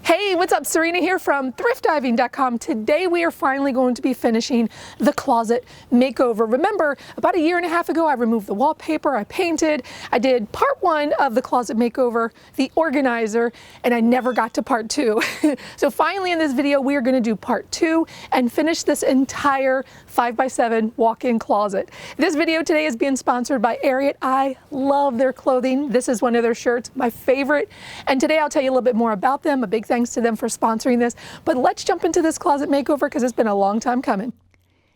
Hey, what's up? Serena here from thriftdiving.com. Today we are finally going to be finishing the closet makeover. Remember, about a year and a half ago, I removed the wallpaper, I painted, I did part one of the closet makeover, the organizer, and I never got to part two. So finally in this video, we are going to do part two and finish this entire 5x7 walk-in closet. This video today is being sponsored by Ariat. I love their clothing. This is one of their shirts, my favorite. And today I'll tell you a little bit more about them. A big thanks to them for sponsoring this. But let's jump into this closet makeover because it's been a long time coming.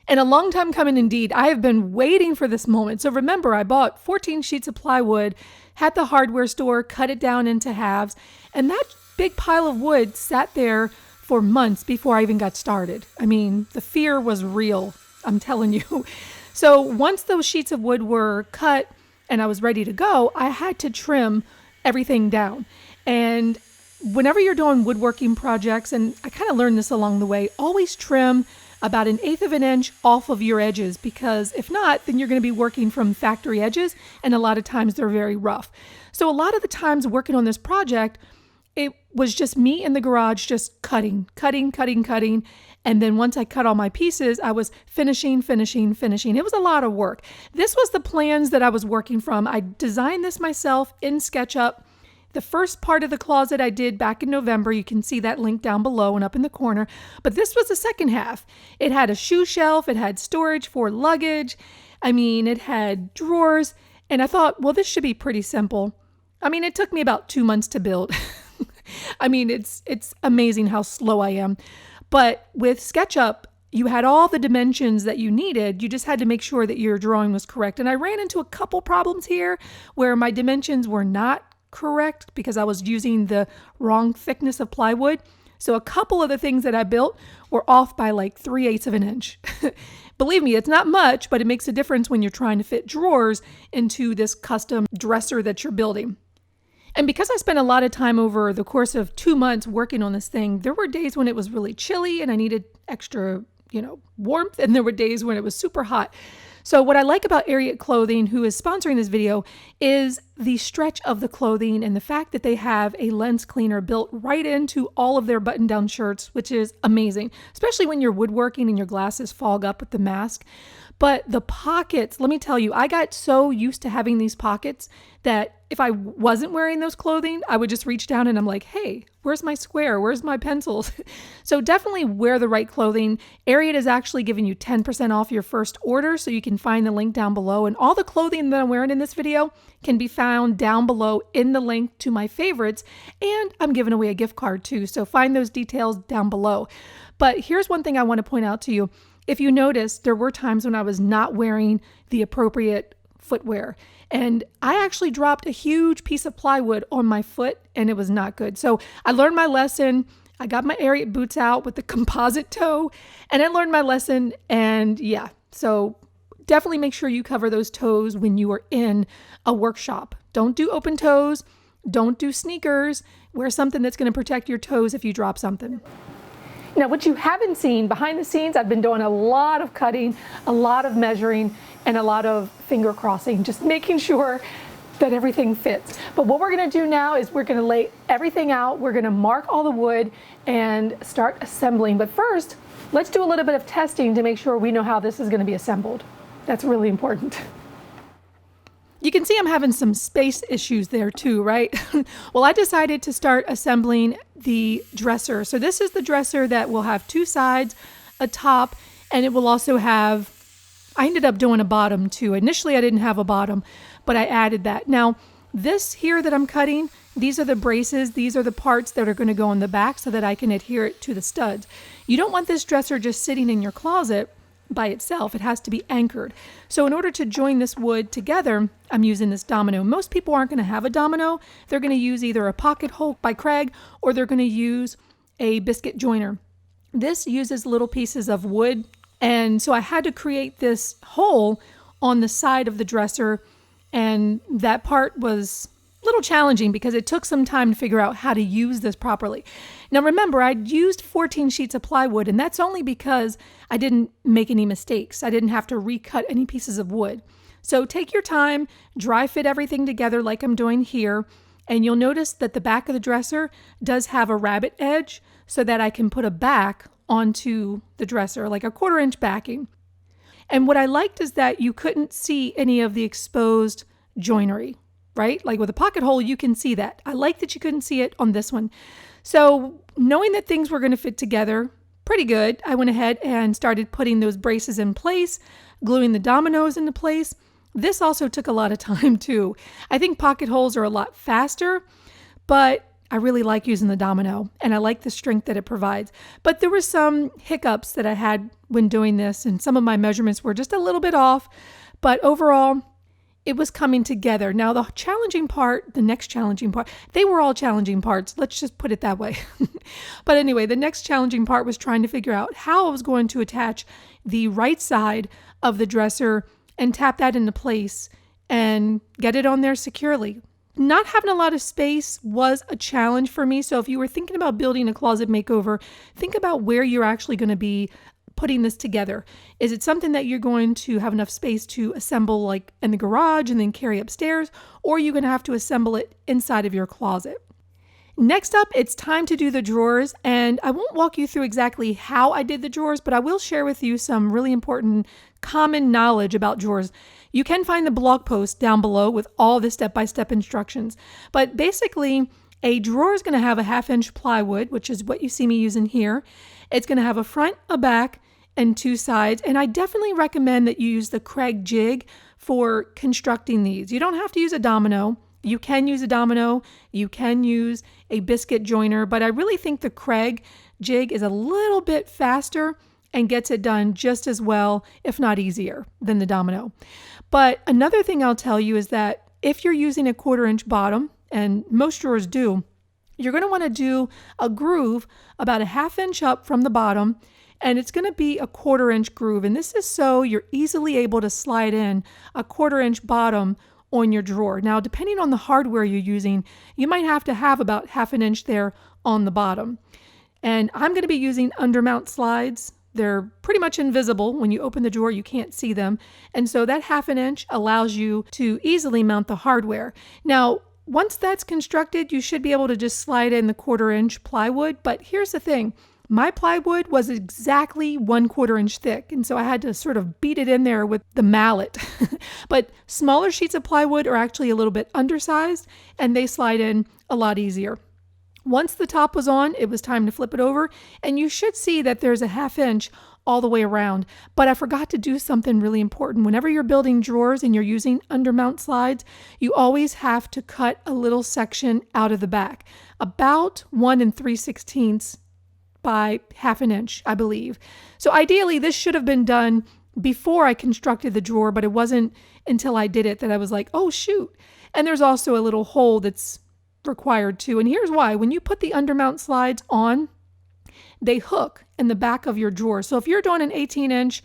And a long time coming indeed. I have been waiting for this moment. So remember, I bought 14 sheets of plywood, had the hardware store, cut it down into halves, and that big pile of wood sat there for months before I even got started. I mean, the fear was real, I'm telling you. So once those sheets of wood were cut and I was ready to go, I had to trim everything down. And whenever you're doing woodworking projects, and I kind of learned this along the way, always trim about 1/8 of an inch off of your edges, because if not, then you're going to be working from factory edges, and a lot of times they're very rough. So a lot of the times working on this project, it was just me in the garage just cutting. And then once I cut all my pieces, I was finishing. It was a lot of work. This was the plans that I was working from. I designed this myself in SketchUp. The first part of the closet I did back in November. You can see that link down below and up in the corner. But this was the second half. It had a shoe shelf. It had storage for luggage. I mean, it had drawers. And I thought, well, this should be pretty simple. I mean, it took me about 2 months to build. I mean, it's amazing how slow I am. But with SketchUp, you had all the dimensions that you needed. You just had to make sure that your drawing was correct. And I ran into a couple problems here where my dimensions were not correct because I was using the wrong thickness of plywood. So a couple of the things that I built were off by like 3/8 of an inch. Believe me, it's not much, but it makes a difference when you're trying to fit drawers into this custom dresser that you're building. And because I spent a lot of time over the course of 2 months working on this thing, there were days when it was really chilly and I needed extra, warmth, and there were days when it was super hot. So what I like about Ariat Clothing, who is sponsoring this video, is the stretch of the clothing and the fact that they have a lens cleaner built right into all of their button-down shirts, which is amazing, especially when you're woodworking and your glasses fog up with the mask. But the pockets, let me tell you, I got so used to having these pockets that if I wasn't wearing those clothing, I would just reach down and I'm like, hey, where's my square? Where's my pencils? So definitely wear the right clothing. Ariat is actually giving you 10% off your first order, so you can find the link down below. And all the clothing that I'm wearing in this video can be found down below in the link to my favorites. And I'm giving away a gift card too, so find those details down below. But here's one thing I want to point out to you. If you notice, there were times when I was not wearing the appropriate footwear. And I actually dropped a huge piece of plywood on my foot and it was not good. So I learned my lesson. I got my Ariat boots out with the composite toe and I learned my lesson. And yeah, so definitely make sure you cover those toes when you are in a workshop. Don't do open toes. Don't do sneakers. Wear something that's going to protect your toes if you drop something. Now, what you haven't seen behind the scenes, I've been doing a lot of cutting, a lot of measuring, and a lot of finger crossing, just making sure that everything fits. But what we're gonna do now is we're gonna lay everything out, we're gonna mark all the wood and start assembling. But first, let's do a little bit of testing to make sure we know how this is gonna be assembled. That's really important. You can see I'm having some space issues there too, right? Well, I decided to start assembling the dresser. So this is the dresser that will have two sides, a top, and it will also have, I ended up doing a bottom too. Initially, I didn't have a bottom, but I added that. Now, this here that I'm cutting, these are the braces. These are the parts that are going to go on the back so that I can adhere it to the studs. You don't want this dresser just sitting in your closet by itself. It has to be anchored. So in order to join this wood together, I'm using this domino. Most people aren't going to have a domino. They're going to use either a pocket hole by Craig or they're going to use a biscuit joiner. This uses little pieces of wood, and so I had to create this hole on the side of the dresser, and that part was a little challenging because it took some time to figure out how to use this properly. Now remember, I used 14 sheets of plywood, and that's only because I didn't make any mistakes. I didn't have to recut any pieces of wood. So take your time, dry fit everything together like I'm doing here, And you'll notice that the back of the dresser does have a rabbet edge so that I can put a back onto the dresser, like a 1/4 inch backing. And what I liked is that you couldn't see any of the exposed joinery, right? Like with a pocket hole, you can see that. I like that you couldn't see it on this one. So knowing that things were going to fit together pretty good, I went ahead and started putting those braces in place, gluing the dominoes into place. This also took a lot of time too. I think pocket holes are a lot faster, but I really like using the domino and I like the strength that it provides. But there were some hiccups that I had when doing this, and some of my measurements were just a little bit off, but overall it was coming together. Now the challenging part, the next challenging part, they were all challenging parts. Let's just put it that way. But anyway, the next challenging part was trying to figure out how I was going to attach the right side of the dresser and tap that into place and get it on there securely. Not having a lot of space was a challenge for me. So if you were thinking about building a closet makeover, think about where you're actually going to be putting this together. Is it something that you're going to have enough space to assemble like in the garage and then carry upstairs, or are you going to have to assemble it inside of your closet? Next up, it's time to do the drawers, and I won't walk you through exactly how I did the drawers, but I will share with you some really important common knowledge about drawers. You can find the blog post down below with all the step-by-step instructions, but basically a drawer is going to have a 1/2 inch plywood, which is what you see me using here. It's going to have a front, a back, and 2 sides, and I definitely recommend that you use the Craig jig for constructing these. You don't have to use a domino. You can use a domino, you can use a biscuit joiner, but I really think the Craig jig is a little bit faster and gets it done just as well, if not easier, than the domino. But another thing I'll tell you is that if you're using a 1/4 inch bottom, and most drawers do, you're going to want to do a groove about a 1/2 inch up from the bottom, and it's going to be a 1/4 inch groove. And this is so you're easily able to slide in a 1/4 inch bottom on your drawer. Now, depending on the hardware you're using, you might have to have about 1/2 inch there on the bottom. And I'm going to be using undermount slides. They're pretty much invisible. When you open the drawer, you can't see them. And so that 1/2 inch allows you to easily mount the hardware. Now, once that's constructed, you should be able to just slide in the 1/4 inch plywood. But here's the thing. My plywood was exactly 1/4 inch thick, and so I had to sort of beat it in there with the mallet. But smaller sheets of plywood are actually a little bit undersized, and they slide in a lot easier. Once the top was on, it was time to flip it over, and you should see that there's a 1/2 inch all the way around. But I forgot to do something really important. Whenever you're building drawers and you're using undermount slides, you always have to cut a little section out of the back, about 1 3/16 by 1/2 inch, I believe. So ideally, this should have been done before I constructed the drawer, but it wasn't until I did it that I was like, oh shoot. And there's also a little hole that's required too. And here's why. When you put the undermount slides on, they hook in the back of your drawer. So if you're doing an 18-inch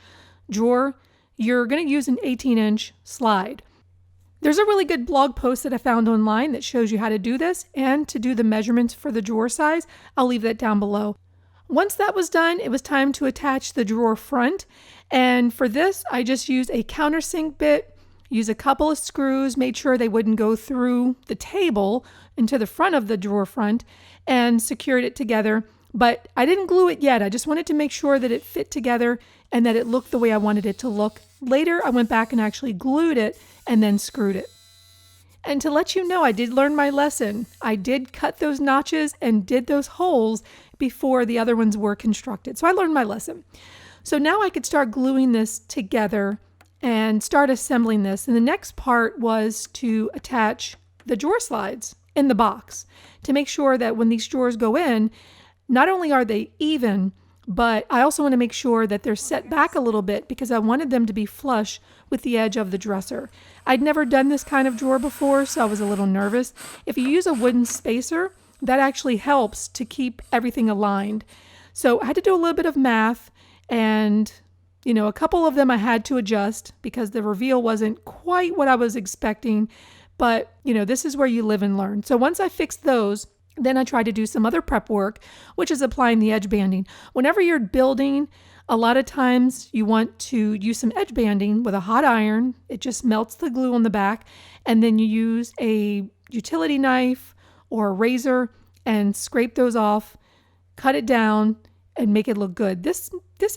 drawer, you're going to use an 18-inch slide. There's a really good blog post that I found online that shows you how to do this and to do the measurements for the drawer size. I'll leave that down below. Once that was done, it was time to attach the drawer front. And for this, I just used a countersink bit, used a couple of screws, made sure they wouldn't go through the table into the front of the drawer front, and secured it together. But I didn't glue it yet. I just wanted to make sure that it fit together and that it looked the way I wanted it to look. Later, I went back and actually glued it and then screwed it. And to let you know, I did learn my lesson. I did cut those notches and did those holes before the other ones were constructed. So I learned my lesson. So now I could start gluing this together and start assembling this. And the next part was to attach the drawer slides in the box to make sure that when these drawers go in, not only are they even, but I also want to make sure that they're set back a little bit because I wanted them to be flush with the edge of the dresser. I'd never done this kind of drawer before, so I was a little nervous. If you use a wooden spacer, that actually helps to keep everything aligned. So I had to do a little bit of math, and a couple of them I had to adjust because the reveal wasn't quite what I was expecting. But this is where you live and learn. So once I fixed those, then I tried to do some other prep work, which is applying the edge banding. Whenever you're building, a lot of times you want to use some edge banding with a hot iron. It just melts the glue on the back. And then you use a utility knife or a razor and scrape those off, cut it down, and make it look good. This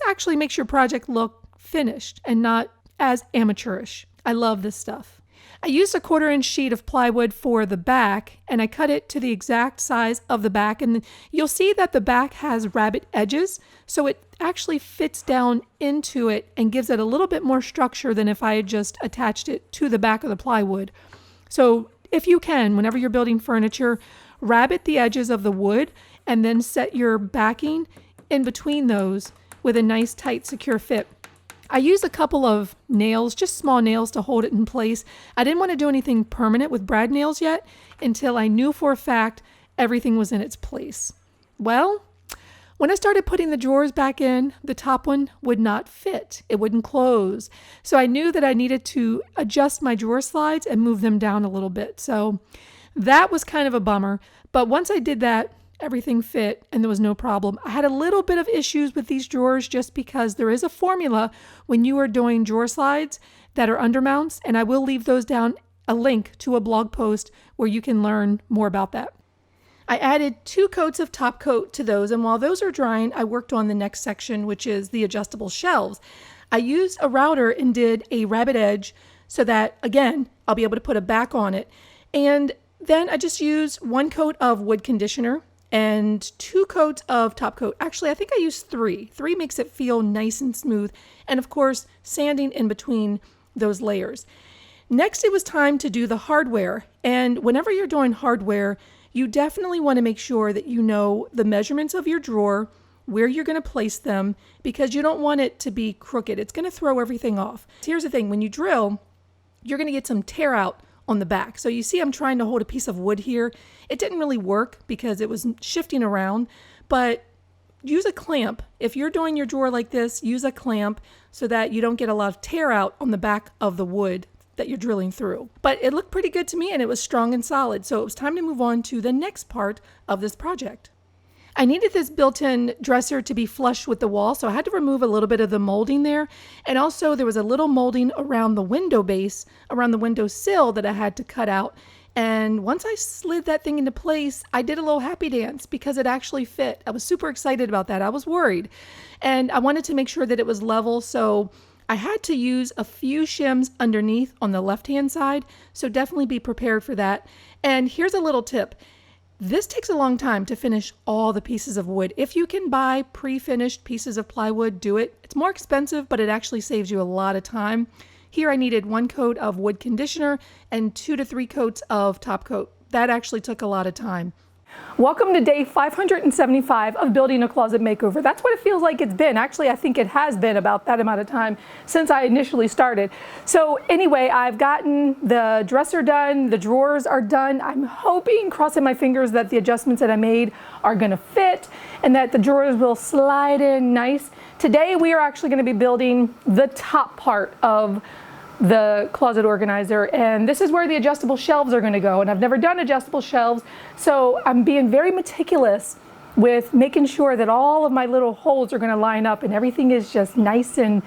actually makes your project look finished and not as amateurish. I love this stuff. I used a 1/4-inch sheet of plywood for the back, and I cut it to the exact size of the back. And you'll see that the back has rabbit edges, so it actually fits down into it and gives it a little bit more structure than if I had just attached it to the back of the plywood. So if you can, whenever you're building furniture, rabbit the edges of the wood and then set your backing in between those with a nice, tight, secure fit. I used a couple of nails, just small nails, to hold it in place. I didn't want to do anything permanent with brad nails yet until I knew for a fact everything was in its place. Well, when I started putting the drawers back in, the top one would not fit. It wouldn't close. So I knew that I needed to adjust my drawer slides and move them down a little bit. So that was kind of a bummer. But once I did that, everything fit and there was no problem. I had a little bit of issues with these drawers just because there is a formula when you are doing drawer slides that are undermounts, and I will leave those down, a link to a blog post where you can learn more about that. I added 2 coats of top coat to those, and while those are drying, I worked on the next section, which is the adjustable shelves. I used a router and did a rabbit edge so that, again, I'll be able to put a back on it. And then I just used 1 coat of wood conditioner and 2 coats of top coat. Actually, I think I used 3. 3 makes it feel nice and smooth. And of course, sanding in between those layers. Next, it was time to do the hardware. And whenever you're doing hardware, you definitely want to make sure that you know the measurements of your drawer, where you're going to place them, because you don't want it to be crooked. It's going to throw everything off. Here's the thing, when you drill, you're going to get some tear out on the back. So you see I'm trying to hold a piece of wood here. It didn't really work because it was shifting around, but use a clamp. If you're doing your drawer like this, use a clamp so that you don't get a lot of tear out on the back of the wood that you're drilling through. But it looked pretty good to me and it was strong and solid. So it was time to move on to the next part of this project. I needed this built-in dresser to be flush with the wall, so I had to remove a little bit of the molding there. And also there was a little molding around the window base, around the window sill, that I had to cut out. And once I slid that thing into place, I did a little happy dance because it actually fit. I was super excited about that. I was worried. And I wanted to make sure that it was level, so I had to use a few shims underneath on the left-hand side, so definitely be prepared for that. And here's a little tip. This takes a long time to finish all the pieces of wood. If you can buy pre-finished pieces of plywood, do it. It's more expensive, but it actually saves you a lot of time. Here I needed 1 coat of wood conditioner and 2 to 3 coats of top coat. That actually took a lot of time. Welcome to day 575 of building a closet makeover. That's what it feels like it's been. Actually, I think it has been about that amount of time since I initially started. So anyway, I've gotten the dresser done, the drawers are done. I'm hoping, crossing my fingers, that the adjustments that I made are gonna fit and that the drawers will slide in nice. Today, we are actually gonna be building the top part of the closet organizer, and this is where the adjustable shelves are going to go. And I've never done adjustable shelves, so I'm being very meticulous with making sure that all of my little holes are going to line up and everything is just nice and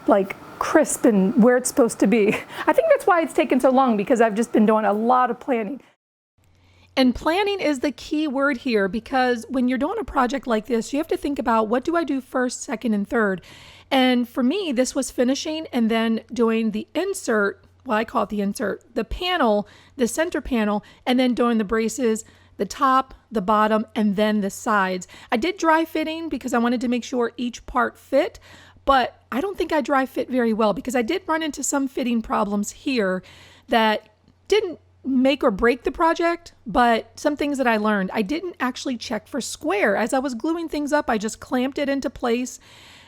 like crisp and where it's supposed to be. I think that's why it's taken so long, because I've just been doing a lot of planning. And planning is the key word here, because when you're doing a project like this, you have to think about, what do I do first, second, and third? And for me, this was finishing and then doing the insert, well, I call it the insert, the panel, the center panel, and then doing the braces, the top, the bottom, and then the sides. I did dry fitting because I wanted to make sure each part fit, but I don't think I dry fit very well because I did run into some fitting problems here that didn't make or break the project, but some things that I learned. I didn't actually check for square. As I was gluing things up, I just clamped it into place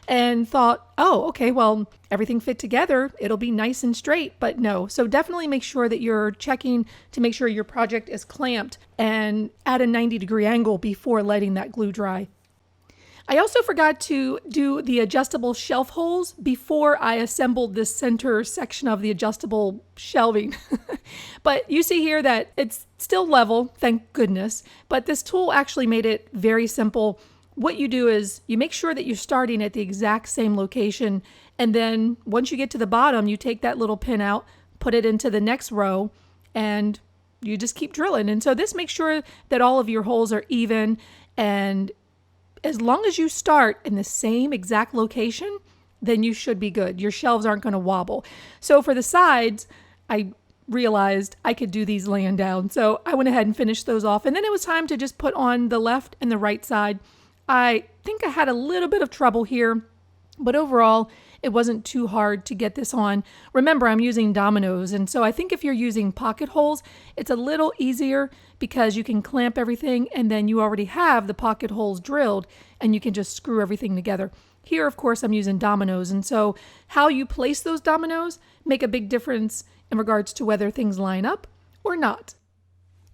and thought, oh, okay, well, everything fit together, it'll be nice and straight, but no. So definitely make sure that you're checking to make sure your project is clamped and at a 90-degree angle before letting that glue dry. I also forgot to do the adjustable shelf holes before I assembled this center section of the adjustable shelving. But you see here that it's still level, thank goodness, but this tool actually made it very simple. What you do is you make sure that you're starting at the exact same location, and then once you get to the bottom, you take that little pin out, put it into the next row, and you just keep drilling. And so this makes sure that all of your holes are even, and as long as you start in the same exact location, then you should be good. Your shelves aren't going to wobble. So for the sides, I realized I could do these laying down. So I went ahead and finished those off. And then it was time to just put on the left and the right side. I think I had a little bit of trouble here, but overall, it wasn't too hard to get this on. Remember, I'm using dominoes, and so I think if you're using pocket holes, it's a little easier because you can clamp everything and then you already have the pocket holes drilled and you can just screw everything together. Here, of course, I'm using dominoes, and so how you place those dominoes make a big difference in regards to whether things line up or not.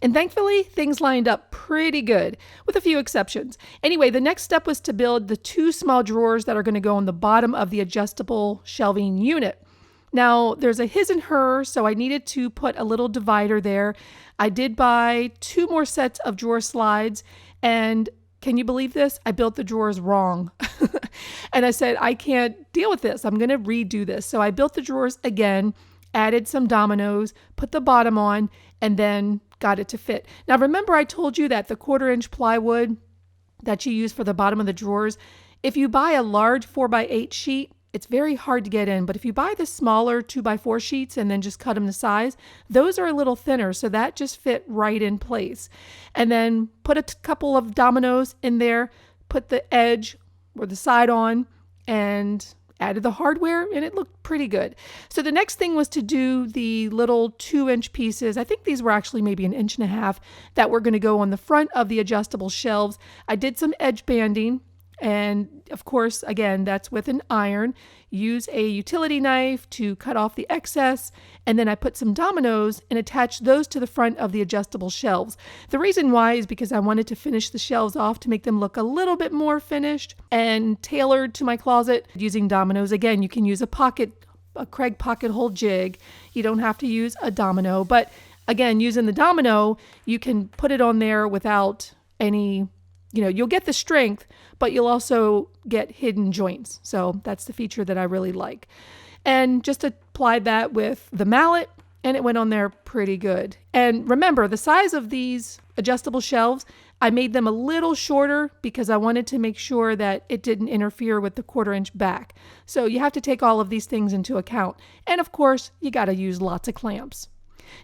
And thankfully, things lined up pretty good, with a few exceptions. Anyway, the next step was to build the 2 small drawers that are going to go on the bottom of the adjustable shelving unit. Now, there's a his and her, so I needed to put a little divider there. I did buy 2 more sets of drawer slides, and can you believe this? I built the drawers wrong. And I said, I can't deal with this. I'm going to redo this. So I built the drawers again, added some dominoes, put the bottom on, and then got it to fit. Now remember, I told you that the 1/4-inch plywood that you use for the bottom of the drawers, if you buy a large 4x8 sheet, it's very hard to get in. But if you buy the smaller 2x4 sheets and then just cut them to size, those are a little thinner, so that just fit right in place. And then put a couple of dominoes in there, put the edge or the side on, and added the hardware, and it looked pretty good. So the next thing was to do the little 2-inch pieces. I think these were actually maybe 1.5 inches that were going to go on the front of the adjustable shelves. I did some edge banding, and of course, again, that's with an iron. Use a utility knife to cut off the excess, and then I put some dominoes and attached those to the front of the adjustable shelves. The reason why is because I wanted to finish the shelves off to make them look a little bit more finished and tailored to my closet using dominoes. Again, you can use a Craig pocket hole jig. You don't have to use a domino, but again, using the domino, you can put it on there without any, you'll get the strength, but you'll also get hidden joints. So that's the feature that I really like. And just applied that with the mallet, and it went on there pretty good. And remember, the size of these adjustable shelves, I made them a little shorter because I wanted to make sure that it didn't interfere with the 1/4-inch back. So you have to take all of these things into account. And of course, you got to use lots of clamps.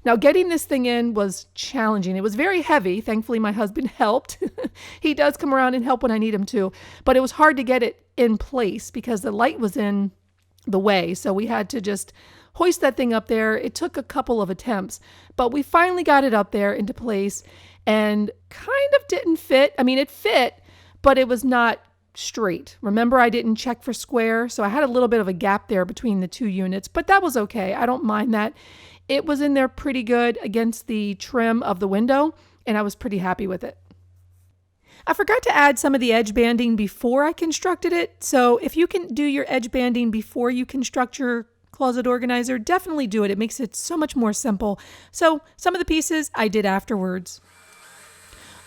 Now, getting this thing in was challenging. It was very heavy. Thankfully, my husband helped. He does come around and help when I need him to, but it was hard to get it in place because the light was in the way. So we had to just hoist that thing up there. It took a couple of attempts, but we finally got it up there into place and kind of didn't fit. I mean, it fit, but it was not straight. Remember, I didn't check for square, so I had a little bit of a gap there between the 2 units, but that was okay. I don't mind that. It was in there pretty good against the trim of the window, and I was pretty happy with it. I forgot to add some of the edge banding before I constructed it, so if you can do your edge banding before you construct your closet organizer, definitely do it. It makes it so much more simple. So some of the pieces I did afterwards.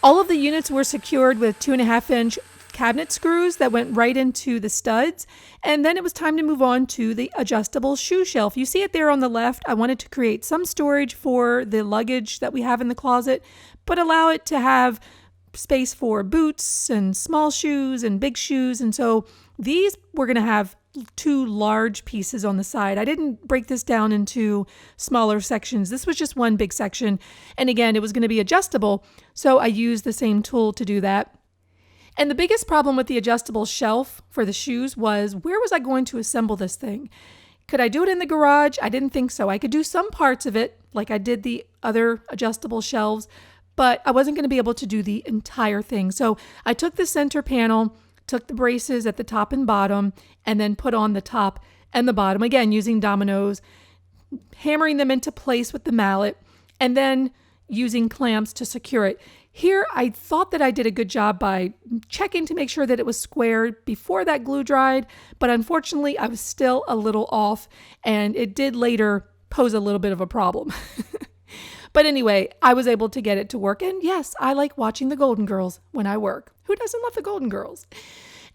All of the units were secured with 2.5-inch cabinet screws that went right into the studs. And then it was time to move on to the adjustable shoe shelf. You see it there on the left. I wanted to create some storage for the luggage that we have in the closet, but allow it to have space for boots and small shoes and big shoes. And so these were going to have 2 large pieces on the side. I didn't break this down into smaller sections. This was just one big section. And again, it was going to be adjustable. So I used the same tool to do that. And the biggest problem with the adjustable shelf for the shoes was, where was I going to assemble this thing? Could I do it in the garage? I didn't think so. I could do some parts of it, like I did the other adjustable shelves, but I wasn't going to be able to do the entire thing. So I took the center panel, took the braces at the top and bottom, and then put on the top and the bottom, again, using dominoes, hammering them into place with the mallet, and then using clamps to secure it. Here, I thought that I did a good job by checking to make sure that it was squared before that glue dried, but unfortunately, I was still a little off, and it did later pose a little bit of a problem. But anyway, I was able to get it to work, and yes, I like watching the Golden Girls when I work. Who doesn't love the Golden Girls?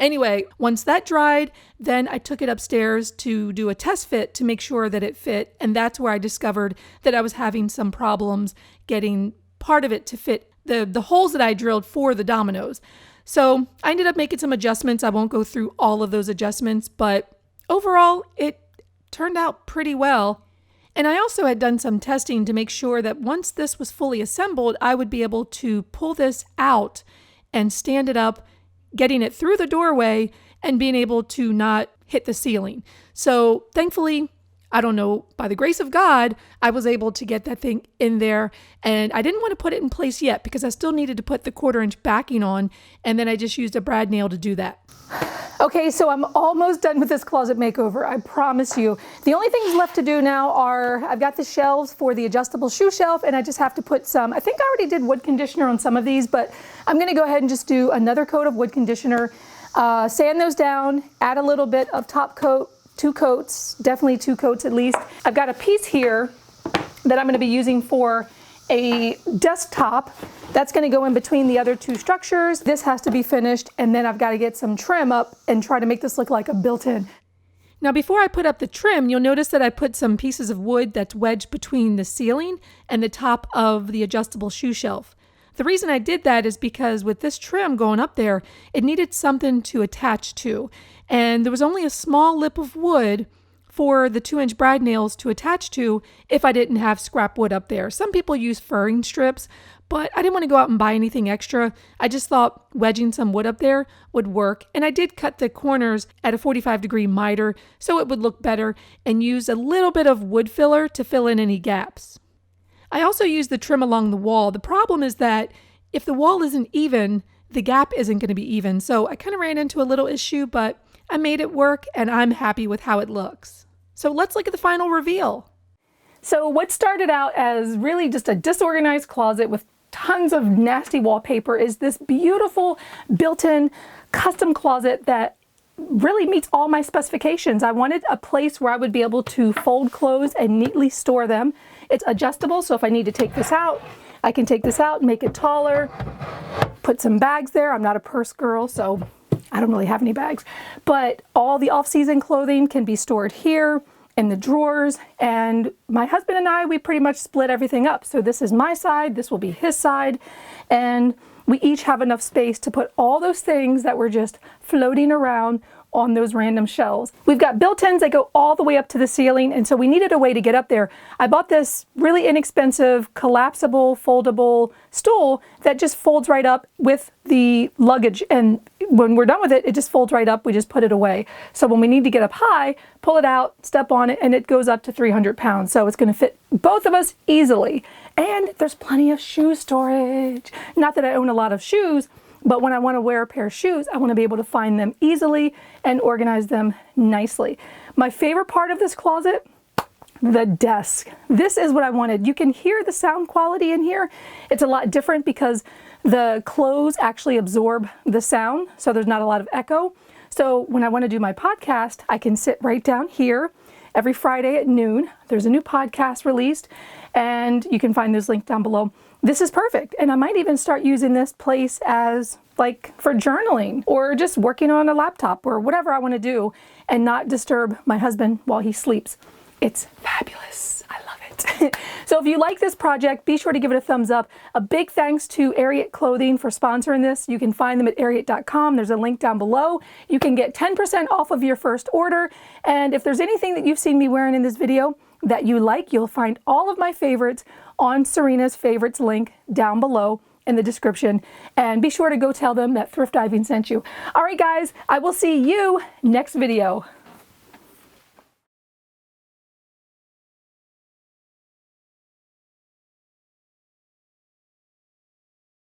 Anyway, once that dried, then I took it upstairs to do a test fit to make sure that it fit. And that's where I discovered that I was having some problems getting part of it to fit the holes that I drilled for the dominoes. So I ended up making some adjustments. I won't go through all of those adjustments, but overall it turned out pretty well. And I also had done some testing to make sure that once this was fully assembled, I would be able to pull this out and stand it up, getting it through the doorway and being able to not hit the ceiling. So thankfully, I don't know, by the grace of God, I was able to get that thing in there, and I didn't want to put it in place yet because I still needed to put the 1/4 inch backing on, and then I just used a brad nail to do that. Okay, so I'm almost done with this closet makeover, I promise you. The only things left to do now are, I've got the shelves for the adjustable shoe shelf, and I just have to put some, I think I already did wood conditioner on some of these, but I'm gonna go ahead and just do another coat of wood conditioner, sand those down, add a little bit of top coat, 2 coats, definitely 2 coats at least. I've got a piece here that I'm gonna be using for a desktop. That's gonna go in between the other 2 structures. This has to be finished, and then I've gotta get some trim up and try to make this look like a built-in. Now before I put up the trim, you'll notice that I put some pieces of wood that's wedged between the ceiling and the top of the adjustable shoe shelf. The reason I did that is because with this trim going up there, it needed something to attach to. And there was only a small lip of wood for the 2-inch brad nails to attach to if I didn't have scrap wood up there. Some people use furring strips, but I didn't want to go out and buy anything extra. I just thought wedging some wood up there would work. And I did cut the corners at a 45-degree miter so it would look better, and use a little bit of wood filler to fill in any gaps. I also used the trim along the wall. The problem is that if the wall isn't even, the gap isn't going to be even. So I kind of ran into a little issue, but I made it work and I'm happy with how it looks. So let's look at the final reveal. So what started out as really just a disorganized closet with tons of nasty wallpaper is this beautiful built-in custom closet that really meets all my specifications. I wanted a place where I would be able to fold clothes and neatly store them. It's adjustable, so if I need to take this out, I can take this out, make it taller, put some bags there. I'm not a purse girl, so I don't really have any bags, but all the off-season clothing can be stored here in the drawers, and my husband and I, we pretty much split everything up. So this is my side, this will be his side, and we each have enough space to put all those things that were just floating around on those random shelves. We've got built-ins that go all the way up to the ceiling, and so we needed a way to get up there. I bought this really inexpensive, collapsible, foldable stool that just folds right up with the luggage, and when we're done with it, it just folds right up. We just put it away. So when we need to get up high, pull it out, step on it, and it goes up to 300 pounds. So it's gonna fit both of us easily. And there's plenty of shoe storage. Not that I own a lot of shoes, but when I want to wear a pair of shoes, I want to be able to find them easily and organize them nicely. My favorite part of this closet, the desk. This is what I wanted. You can hear the sound quality in here. It's a lot different because the clothes actually absorb the sound, so there's not a lot of echo. So when I want to do my podcast, I can sit right down here. Every Friday at noon, there's a new podcast released, and you can find those linked down below. This is perfect, and I might even start using this place as like for journaling or just working on a laptop or whatever I want to do and not disturb my husband while he sleeps. It's fabulous. I love it. So if you like this project, be sure to give it a thumbs up. A big thanks to Ariat Clothing for sponsoring this. You can find them at ariat.com. There's a link down below. You can get 10% off of your first order. And if there's anything that you've seen me wearing in this video that you like, you'll find all of my favorites on Serena's favorites link down below in the description. And be sure to go tell them that Thrift Diving sent you. All right, guys, I will see you next video.